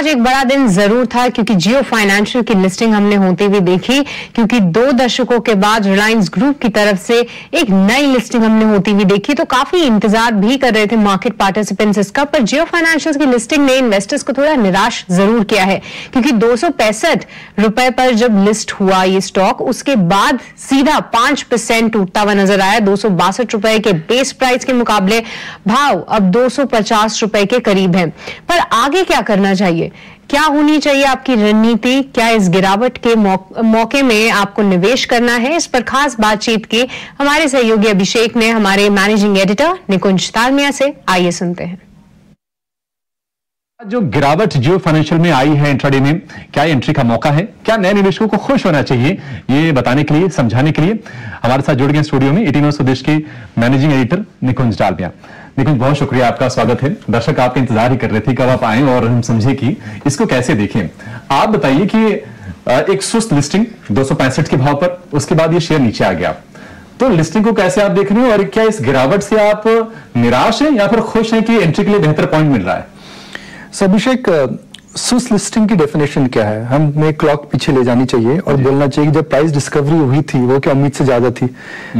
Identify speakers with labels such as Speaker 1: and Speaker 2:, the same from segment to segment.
Speaker 1: आज एक बड़ा दिन जरूर था क्योंकि जियो फाइनेंशियल की लिस्टिंग हमने होती हुई देखी, क्योंकि 2 दशकों के बाद रिलायंस ग्रुप की तरफ से एक नई लिस्टिंग हमने होती हुई देखी। तो काफी इंतजार भी कर रहे थे मार्केट पार्टिसिपेंट्स इसका, पर जियो फाइनेंशियल की लिस्टिंग ने इन्वेस्टर्स को थोड़ा निराश जरूर किया है, क्योंकि 265 रुपए पर जब लिस्ट हुआ ये स्टॉक, उसके बाद सीधा 5% टूटता हुआ नजर आया। 262 रुपए के बेस प्राइस के मुकाबले भाव अब 250 रुपए के करीब है। पर आगे क्या करना चाहिए, क्या होनी चाहिए आपकी रणनीति, क्या इस गिरावट के मौके में आपको निवेश करना है, इस पर खास बातचीत की हमारे सहयोगी अभिषेक ने हमारे मैनेजिंग एडिटर निकुंज तालमिया से। आइए सुनते हैं।
Speaker 2: जो गिरावट जियो फाइनेंशियल में आई है इंट्राडे में, क्या एंट्री का मौका है, क्या नए निवेशकों को खुश होना चाहिए, ये बताने के लिए, समझाने के लिए हमारे साथ जुड़ गए स्टूडियो में 18 स्वदेश के मैनेजिंग एडिटर निकुंज तालमिया। निकुंज, बहुत शुक्रिया, आपका स्वागत है। दर्शक आपका इंतजार ही कर रहे थे कब आप आए और हम समझे कि इसको कैसे देखें। आप बताइए कि एक सुस्त लिस्टिंग 265 के भाव पर, उसके बाद ये शेयर नीचे आ गया, तो लिस्टिंग को कैसे आप देख रहे हो और क्या इस गिरावट से आप निराश हैं या फिर खुश हैं कि एंट्री के लिए बेहतर पॉइंट मिल रहा है?
Speaker 3: अभिषेक, सुस्त लिस्टिंग की डेफिनेशन क्या है? हमें क्लॉक पीछे ले जानी चाहिए और बोलना चाहिए कि जब प्राइस डिस्कवरी हुई थी वो क्या उम्मीद से ज्यादा थी।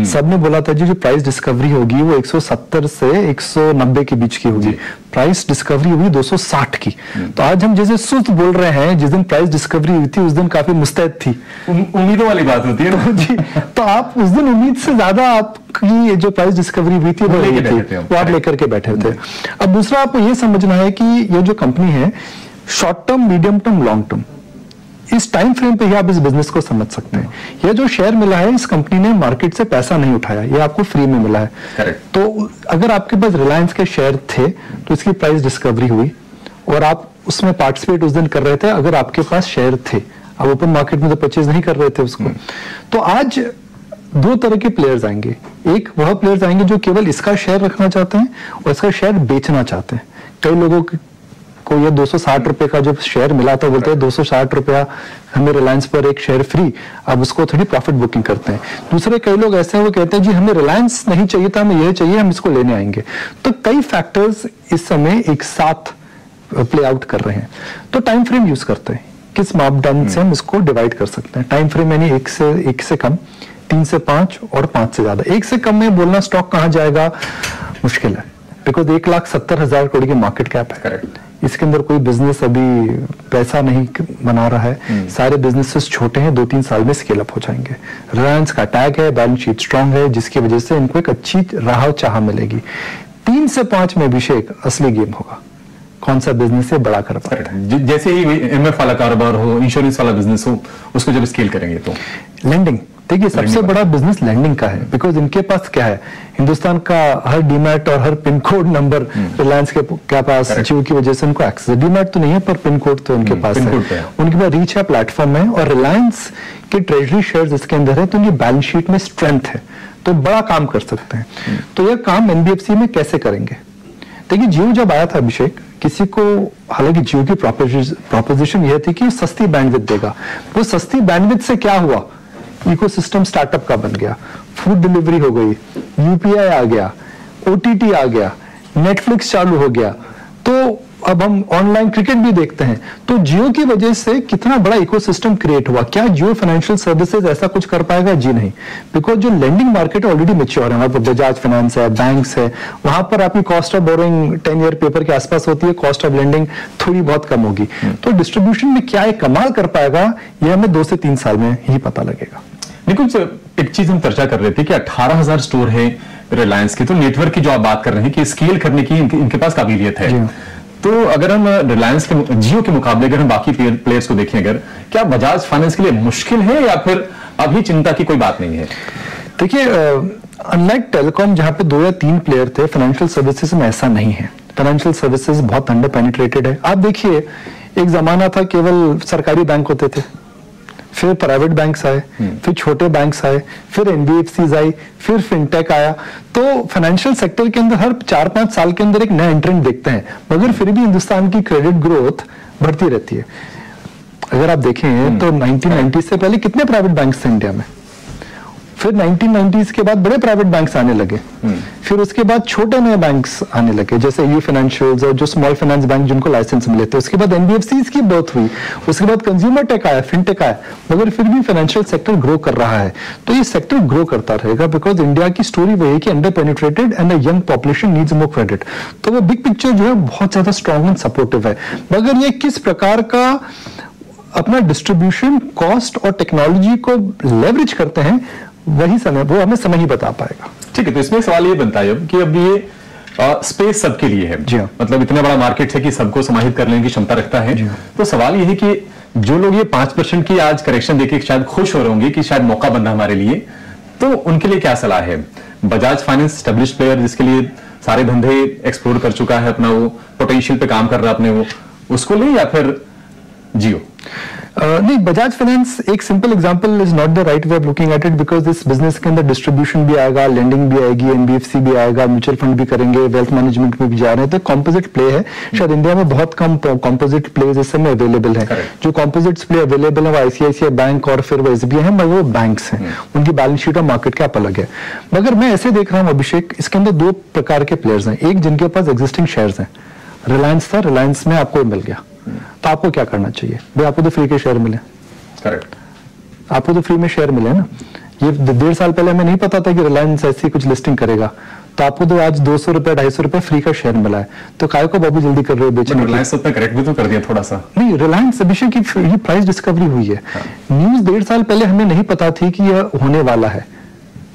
Speaker 3: सबने बोला था जी जो प्राइस डिस्कवरी होगी वो 170 से 190 के बीच की होगी, प्राइस डिस्कवरी हुई 260 की। तो आज हम जैसे सुस्त बोल रहे हैं, जिस दिन प्राइस डिस्कवरी हुई थी उस दिन काफी मुस्तैद थी।
Speaker 2: उम्मीदों वाली बात होती है ना
Speaker 3: जी। तो आप उस दिन उम्मीद से ज्यादा आपकी ये जो प्राइस डिस्कवरी हुई थी वो आप लेकर के बैठे थे। अब दूसरा आपको ये समझना है कि ये जो कंपनी है short term, medium term, long term, इस टाइम फ्रेम पे ही आप इस बिजनेस को समझ सकते हैं। ये जो शेयर मिला है, इस कंपनी ने मार्केट से पैसा नहीं उठाया, ये आपको फ्री में मिला है।
Speaker 2: Correct.
Speaker 3: तो अगर आपके पास रिलायंस के शेयर थे तो इसकी प्राइस डिस्कवरी हुई और आप उसमें पार्टिसिपेट उस दिन कर रहे थे अगर आपके पास शेयर थे। आप ओपन मार्केट में तो परचेज नहीं कर रहे थे उसको। तो आज 2 तरह के प्लेयर्स आएंगे। एक वह प्लेयर्स आएंगे जो केवल इसका शेयर रखना चाहते हैं और इसका शेयर बेचना चाहते हैं। कई लोगों को ये 260 रुपए का जो शेयर मिला था, बोलते हैं 260 रुपया हमें रिलायंस पर एक शेयर फ्री, अब उसको थोड़ी प्रॉफिट बुकिंग करते हैं। दूसरे कई लोग ऐसे हैं वो कहते हैं जी हमें रिलायंस नहीं चाहिए था, हमें ये चाहिए, हम इसको लेने आएंगे। तो कई फैक्टर्स इस समय एक साथ प्ले आउट कर रहे हैं। तो टाइम फ्रेम यूज करते हैं, किस मापदंड से हम इसको डिवाइड कर सकते हैं। टाइम फ्रेम यानी 1 से कम, 3 से 5 और 5 से ज्यादा। 1 से कम में बोलना स्टॉक कहां जाएगा मुश्किल है, बिकॉज 1,70,000 करोड़ की मार्केट कैप है।
Speaker 2: करेक्ट।
Speaker 3: इसके अंदर कोई बिजनेस अभी पैसा नहीं बना रहा है। सारे बिजनेसेस छोटे हैं, 2-3 साल में स्केल अप हो जाएंगे। रिलायंस का टैग है, बैलेंस शीट स्ट्रांग है, जिसकी वजह से इनको एक अच्छी राह चाह मिलेगी। 3 से 5 में अभिषेक असली गेम होगा, कौन सा बिजनेस से बड़ा कर पाएगा।
Speaker 2: जैसे ही एमएफ वाला कारोबार हो, इंश्योरेंस वाला बिजनेस हो, उसको जब स्केल करेंगे तो
Speaker 3: लैंडिंग, देखिए सबसे बड़ा बिजनेस लैंडिंग का है, बिकॉज इनके पास क्या है, हिंदुस्तान का हर डीमैट और her pin code number Reliance के पास, जियो की वजह से उनको एक्सेस। डीमैट तो नहीं है पर पिन कोड तो उनके पास है, उनके पास रीच है, प्लेटफॉर्म है, और रिलायंस के ट्रेजरी शेयर्स इसके अंदर है, तो उनकी बैलेंस शीट में स्ट्रेंथ है, तो बड़ा काम कर सकते हैं। तो यह काम एनबीएफसी में कैसे करेंगे? देखिए जियो जब आया था अभिषेक, किसी को, हालांकि जियो की प्रोपोजिशन यह थी कि सस्ती बैंडविड्थ देगा। वो सस्ती बैंडविड्थ से क्या हुआ, इकोसिस्टम स्टार्टअप का बन गया, फूड डिलीवरी हो गई, यूपीआई आ गया, ओटीटी आ गया, नेटफ्लिक्स चालू हो गया, तो अब हम ऑनलाइन क्रिकेट भी देखते हैं। तो जियो की वजह से कितना बड़ा इकोसिस्टम क्रिएट हुआ। क्या जियो फाइनेंशियल सर्विसेज ऐसा कुछ कर पाएगा? जी नहीं, बिकॉज जो लेंडिंग मार्केट ऑलरेडी मैच्योर है, हमारे पास बजाज फाइनेंस है, बैंक्स है, वहां पर आपकी cost of borrowing 10 year paper के आसपास होती है, कॉस्ट ऑफ लेंडिंग थोड़ी बहुत कम होगी। तो डिस्ट्रीब्यूशन में क्या एक कमाल कर पाएगा, यह हमें 2 से 3 साल में ही पता लगेगा।
Speaker 2: निकुंज, एक चीज हम चर्चा कर रहे थे कि 18,000 स्टोर है रिलायंस के, तो नेटवर्क की जो आप बात कर रहे हैं कि स्केल करने की इनके पास काबिलियत है। तो अगर हम रिलायंस के, जियो के मुकाबले अगर हम बाकी प्लेयर्स को देखें, अगर क्या बजाज फाइनेंस के लिए मुश्किल है या फिर अभी चिंता की कोई बात नहीं है?
Speaker 3: देखिए, अनलाइक टेलीकॉम जहां पे 2 या 3 प्लेयर थे, फाइनेंशियल सर्विसेज में ऐसा नहीं है। फाइनेंशियल सर्विसेज बहुत अंडर पेनिट्रेटेड है। आप देखिए, एक जमाना था केवल सरकारी बैंक होते थे, फिर प्राइवेट बैंक्स आए, फिर छोटे बैंक्स आए, फिर एनबीएफसीज आई, फिर फिनटेक आया। तो फाइनेंशियल सेक्टर के अंदर हर 4-5 साल के अंदर एक नया एंट्रेंट देखते हैं, मगर फिर भी हिंदुस्तान की क्रेडिट ग्रोथ बढ़ती रहती है। अगर आप देखें तो 1990 से पहले कितने प्राइवेट बैंक्स थे इंडिया में? फिर 1990s के बाद बड़े प्राइवेट बैंक्स आने लगे, फिर उसके बाद छोटे नए बैंक्स आने लगे जैसे यू फाइनेंशियल्स और जो स्मॉल फाइनेंस बैंक जिनको लाइसेंस मिले थे, उसके बाद एनबीएफसीज की बर्थ हुई, उसके बाद कंज्यूमर टेक आया, फिनटेक आया, मगर फिर भी फाइनेंशियल सेक्टर ग्रो कर रहा है। तो ये सेक्टर ग्रो करता रहेगा बिकॉज इंडिया की स्टोरी वही है कि under penetrated and a young population needs more credit. तो वो बिग पिक्चर जो है बहुत ज्यादा स्ट्रॉन्ग एंड सपोर्टिव है, मगर ये किस प्रकार का अपना डिस्ट्रीब्यूशन कॉस्ट और टेक्नोलॉजी को लेवरेज करते हैं वही समय वो हमें समय ही बता पाएगा।
Speaker 2: ठीक है, तो इसमें सवाल ये बनता है अब कि अब ये स्पेस सबके लिए है,
Speaker 3: जी हाँ।
Speaker 2: मतलब इतना बड़ा मार्केट है कि सबको समाहित कर लेने की क्षमता रखता है। तो सवाल ये है कि जो लोग ये 5% की आज करेक्शन देके शायद खुश हो रहे होंगे कि शायद मौका बन रहा हमारे लिए, तो उनके लिए क्या सलाह है? बजाज फाइनेंस एस्टेब्लिश्ड प्लेयर जिसके लिए सारे धंधे एक्सप्लोर कर चुका है, अपना वो पोटेंशियल पे काम कर रहा है अपने, वो उसको ले या फिर जियो?
Speaker 3: नहीं, बजाज फाइनेंस एक simple example is not the right way of looking at it because इस बिजनेस के अंदर डिस्ट्रीब्यूशन भी आएगा, लेंडिंग भी आएगी, एनबीएफसी भी आएगा, म्यूचुअल फंड भी करेंगे, वेल्थ मैनेजमेंट में भी जा रहे हैं, तो कॉम्पोजिट प्ले है। शायद इंडिया में बहुत कम कॉम्पोजिट प्लेज इस समय अवेलेबल है। जो कॉम्पोजिट प्ले अवेलेबल है वो आईसीआईसीआई बैंक और फिर वो एसबीआई है, मगर वो बैंक्स हैं, उनकी बैलेंस शीट और मार्केट कैप अलग है। मगर मैं ऐसे देख रहा हूँ अभिषेक, इसके अंदर दो प्रकार के प्लेयर्स हैं। एक जिनके पास एग्जिस्टिंग शेयर्स हैं, रिलायंस था, रिलायंस में आपको मिल गया, तो आपको क्या करना चाहिए भाई? आपको तो फ्री के शेयर मिले,
Speaker 2: करेक्ट,
Speaker 3: आपको तो फ्री में शेयर मिले ना। ये 1.5 साल पहले हमें नहीं पता था कि रिलायंस ऐसी कुछ लिस्टिंग करेगा, तो आपको तो आज 200 रुपए 250 रुपए फ्री का शेयर मिला है, तो काय को बाबू जल्दी कर रहे हो बेचने?
Speaker 2: रिलायंस अपना करेक्ट भी तो कर दिया थोड़ा सा।
Speaker 3: नहीं, रिलायंस अभिषेक की ये प्राइस डिस्कवरी हुई है। न्यूज 1.5 साल पहले हमें नहीं पता थी कि यह होने वाला है।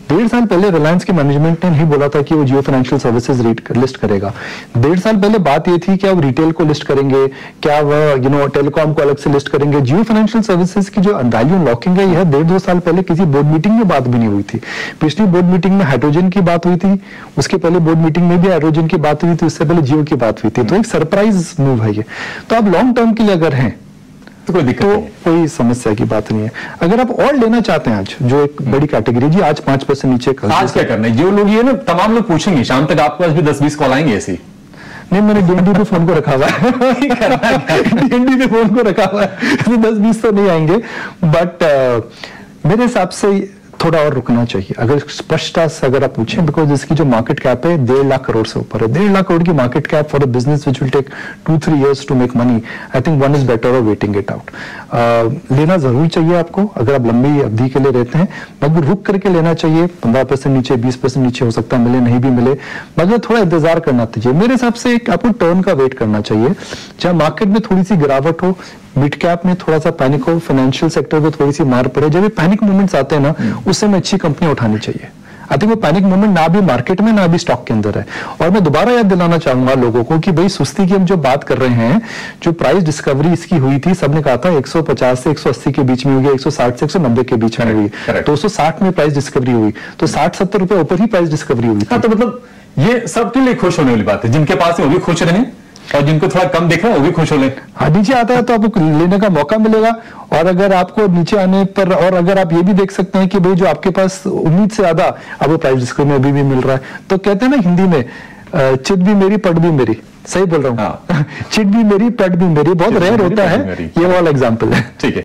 Speaker 3: 1.5 साल पहले रिलायंस की मैनेजमेंट ने नहीं बोला था कि वो जियो फाइनेंशियल सर्विसेज लिस्ट करेगा। 1.5 साल पहले बात ये थी क्या वो रिटेल को लिस्ट करेंगे, क्या वह टेलीकॉम को अलग से लिस्ट करेंगे। जियो फाइनेंशियल सर्विसेज की जो वैल्यू अनलॉकिंग है, यह 1.5-2 साल पहले किसी बोर्ड मीटिंग में बात भी नहीं हुई थी। पिछली बोर्ड मीटिंग में हाइड्रोजन की बात हुई थी, उसके पहले बोर्ड मीटिंग में भी हाइड्रोजन की बात हुई थी, उससे पहले जियो की बात हुई थी। तो एक सरप्राइज मूव है ये। तो आप लॉन्ग टर्म के लिए अगर हैं
Speaker 2: तो कोई दिक्कत नहीं है,
Speaker 3: कोई समस्या की बात नहीं है। अगर आप और लेना चाहते हैं आज, जो एक बड़ी कैटेगरी जी, आज 5% नीचे कल
Speaker 2: आज क्या करना है? जो लोग ये ना तमाम लोग पूछेंगे शाम तक, आपके पास भी 10-20 कॉल आएंगे ऐसे।
Speaker 3: नहीं, मैंने डीएनडी पे फोन को रखा हुआ है डीएनडी पे फोन को रखा हुआ है, तो 10-20 तो नहीं आएंगे, बट मेरे हिसाब से थोड़ा और रुकना चाहिए अगर स्पष्टता से अगर आप पूछें, बिकॉज इसकी जो मार्केट कैप है 1.5 लाख करोड़ से ऊपर है। 1.5 लाख करोड़ की market cap for a business which will take 2-3 years to make money, I think one is better off waiting it out. लेना जरूर चाहिए आपको अगर आप लंबी अवधि के लिए रहते हैं, मगर रुक करके लेना चाहिए। 15% नीचे, 20% नीचे हो सकता है मिले, नहीं भी मिले, मगर थोड़ा इंतजार करना चाहिए। मेरे हिसाब से आपको टर्न का वेट करना चाहिए, चाहे मार्केट में थोड़ी सी गिरावट हो, मिड कैप में थोड़ा सा पैनिक हो, फाइनेंशियल सेक्टर को थोड़ी सी मार पड़े। जब ये पैनिक मूवमेंट्स आते हैं ना, उस समय अच्छी कंपनी उठानी चाहिए। आई थिंक वो पैनिक मूवमेंट ना भी मार्केट में ना भी स्टॉक के अंदर है। और मैं दोबारा याद दिलाना चाहूंगा लोगों को कि भाई सुस्ती की हम जो बात कर रहे हैं, जो प्राइस डिस्कवरी इसकी हुई थी, सबने कहा था 150 से 180 के बीच में हुई, 160 से 190 के बीच में हुई, 260 में प्राइस डिस्कवरी हुई, तो 60-70 रुपए ऊपर ही प्राइस डिस्कवरी हुई।
Speaker 2: हाँ, तो मतलब ये सबके लिए खुश होने वाली बात है, जिनके पास है वो भी खुश रहे और जिनको थोड़ा कम दिख रहा है वो भी खुश हो ले।
Speaker 3: हाँ, नीचे आता है तो आपको लेने का मौका मिलेगा, और अगर आपको नीचे आने पर, और अगर आप ये भी देख सकते हैं कि भाई जो आपके पास उम्मीद से ज्यादा आपको प्राइस डिस्कवरी में अभी भी मिल रहा है, तो कहते हैं ना हिंदी में, चिट भी मेरी पट भी मेरी, सही बोल रहा हूँ। चिट भी मेरी पट भी मेरी बहुत रेयर होता है, ये वाला एग्जाम्पल है।
Speaker 2: ठीक है।